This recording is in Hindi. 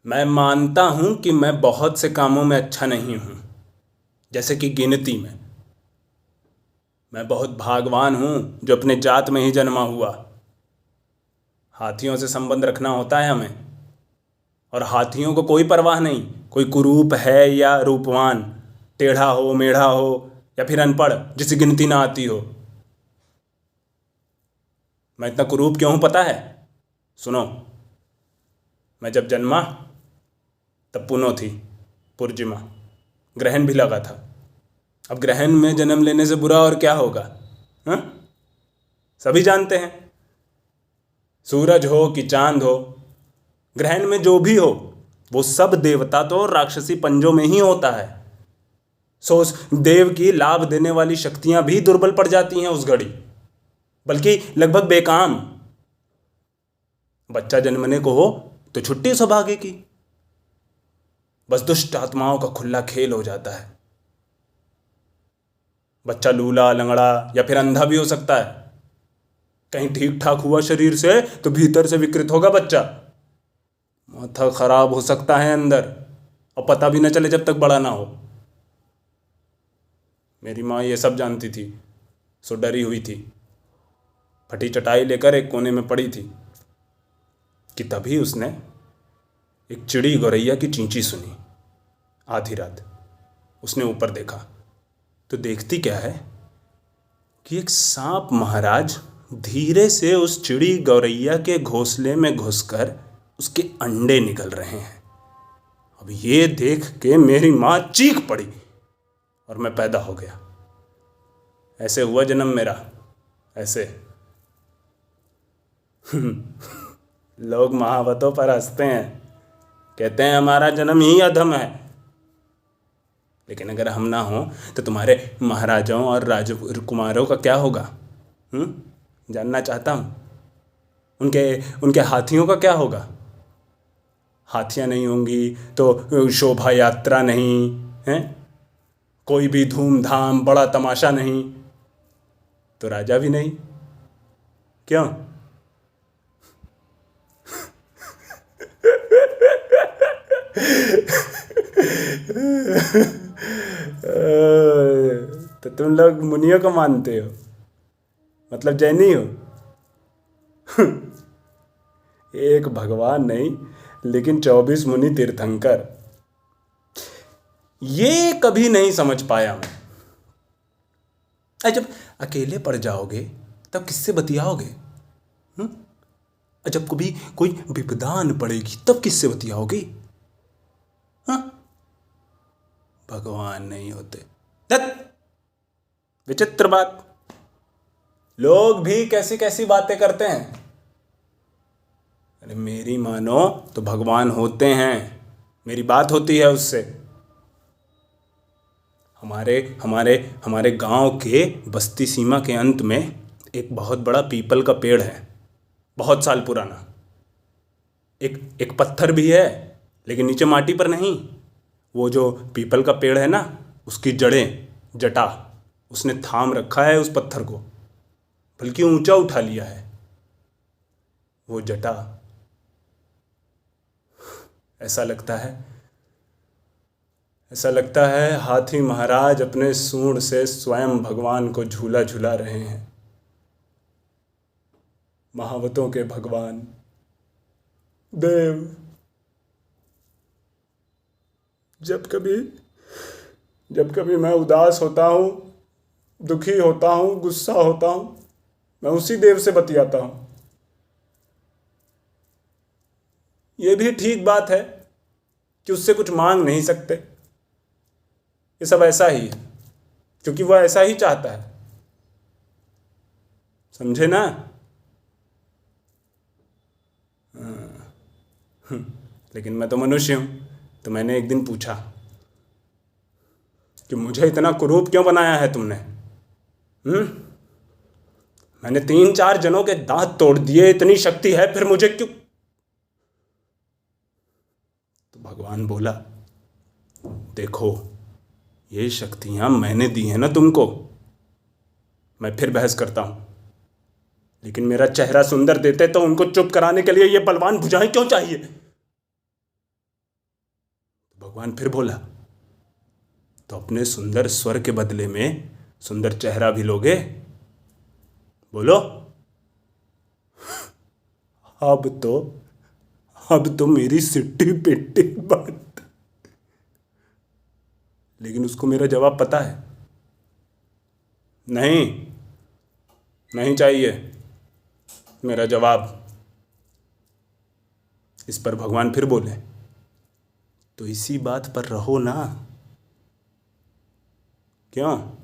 मैं मानता हूं कि मैं बहुत से कामों में अच्छा नहीं हूं, जैसे कि गिनती में। मैं बहुत भाग्यवान हूं जो अपने जात में ही जन्मा हुआ। हाथियों से संबंध रखना होता है हमें, और हाथियों को कोई परवाह नहीं, कोई कुरूप है या रूपवान, टेढ़ा हो मेढ़ा हो या फिर अनपढ़ जिसे गिनती ना आती हो। मैं इतना कुरूप क्यों हूं पता है? सुनो, मैं जब जन्मा तब पुनो थी, पूर्णिमा, ग्रहण भी लगा था। अब ग्रहण में जन्म लेने से बुरा और क्या होगा? हाँ, सभी जानते हैं। सूरज हो कि चांद हो, ग्रहण में जो भी हो वो सब देवता तो राक्षसी पंजों में ही होता है। सो उस देव की लाभ देने वाली शक्तियां भी दुर्बल पड़ जाती हैं उस घड़ी, बल्कि लगभग बेकाम। बच्चा जन्मने को हो तो छुट्टी सौभाग्य की, बस दुष्ट आत्माओं का खुला खेल हो जाता है। बच्चा लूला लंगड़ा या फिर अंधा भी हो सकता है। कहीं ठीक ठाक हुआ शरीर से तो भीतर से विकृत होगा बच्चा। माथा खराब हो सकता है अंदर, और पता भी न चले जब तक बड़ा ना हो। मेरी माँ ये सब जानती थी, सो डरी हुई थी। फटी चटाई लेकर एक कोने में पड़ी थी कि तभी उसने एक चिड़ी गौरैया की चींची सुनी। आधी रात उसने ऊपर देखा तो देखती क्या है कि एक सांप महाराज धीरे से उस चिड़ी गौरैया के घोंसले में घुसकर उसके अंडे निकल रहे हैं। अब ये देख के मेरी माँ चीख पड़ी और मैं पैदा हो गया। ऐसे हुआ जन्म मेरा, ऐसे। लोग महावतों पर हंसते हैं, कहते हैं हमारा जन्म ही अधम है। लेकिन अगर हम ना हो तो तुम्हारे महाराजाओं और राजकुमारों का क्या होगा? जानना चाहता हूँ। उनके उनके हाथियों का क्या होगा? हाथियाँ नहीं होंगी तो शोभा यात्रा नहीं है, कोई भी धूमधाम बड़ा तमाशा नहीं, तो राजा भी नहीं। क्यों? तो तुम लोग मुनियों को मानते हो, मतलब जैनी हो। एक भगवान नहीं लेकिन 24 मुनि तीर्थंकर। ये कभी नहीं समझ पाया मैं। जब अकेले पड़ जाओगे तब किससे बतियाओगे? जब कभी कोई विपदा आन पड़ेगी तब किससे बतियाओगे? हाँ, भगवान नहीं होते। विचित्र बात, लोग भी कैसी कैसी बातें करते हैं। अरे मेरी मानो तो भगवान होते हैं, मेरी बात होती है उससे। हमारे हमारे हमारे गांव के बस्ती सीमा के अंत में एक बहुत बड़ा पीपल का पेड़ है, बहुत साल पुराना। एक पत्थर भी है, लेकिन नीचे माटी पर नहीं। वो जो पीपल का पेड़ है ना, उसकी जड़ें, जटा, उसने थाम रखा है उस पत्थर को, बल्कि ऊंचा उठा लिया है वो जटा। ऐसा लगता है हाथी महाराज अपने सूंड से स्वयं भगवान को झूला झूला रहे हैं। महावतों के भगवान देव। जब कभी मैं उदास होता हूँ, दुखी होता हूँ, गुस्सा होता हूँ, मैं उसी देव से बतियाता हूँ। ये भी ठीक बात है कि उससे कुछ मांग नहीं सकते। ये सब ऐसा ही है क्योंकि वह ऐसा ही चाहता है, समझे ना? लेकिन मैं तो मनुष्य हूं, तो मैंने एक दिन पूछा कि मुझे इतना कुरूप क्यों बनाया है तुमने? मैंने 3-4 जनों के दांत तोड़ दिए, इतनी शक्ति है, फिर मुझे क्यों? तो भगवान बोला, देखो ये शक्तियां मैंने दी हैं ना तुमको। मैं फिर बहस करता हूं, लेकिन मेरा चेहरा सुंदर देते तो उनको चुप कराने के लिए ये बलवान भुजाएं क्यों चाहिए? भगवान फिर बोला, तो अपने सुंदर स्वर के बदले में सुंदर चेहरा भी लोगे? बोलो। अब तो मेरी सिट्टी पिट्टी बात। लेकिन उसको मेरा जवाब पता है। नहीं, नहीं चाहिए मेरा जवाब। इस पर भगवान फिर बोले, तो इसी बात पर रहो ना। क्यों?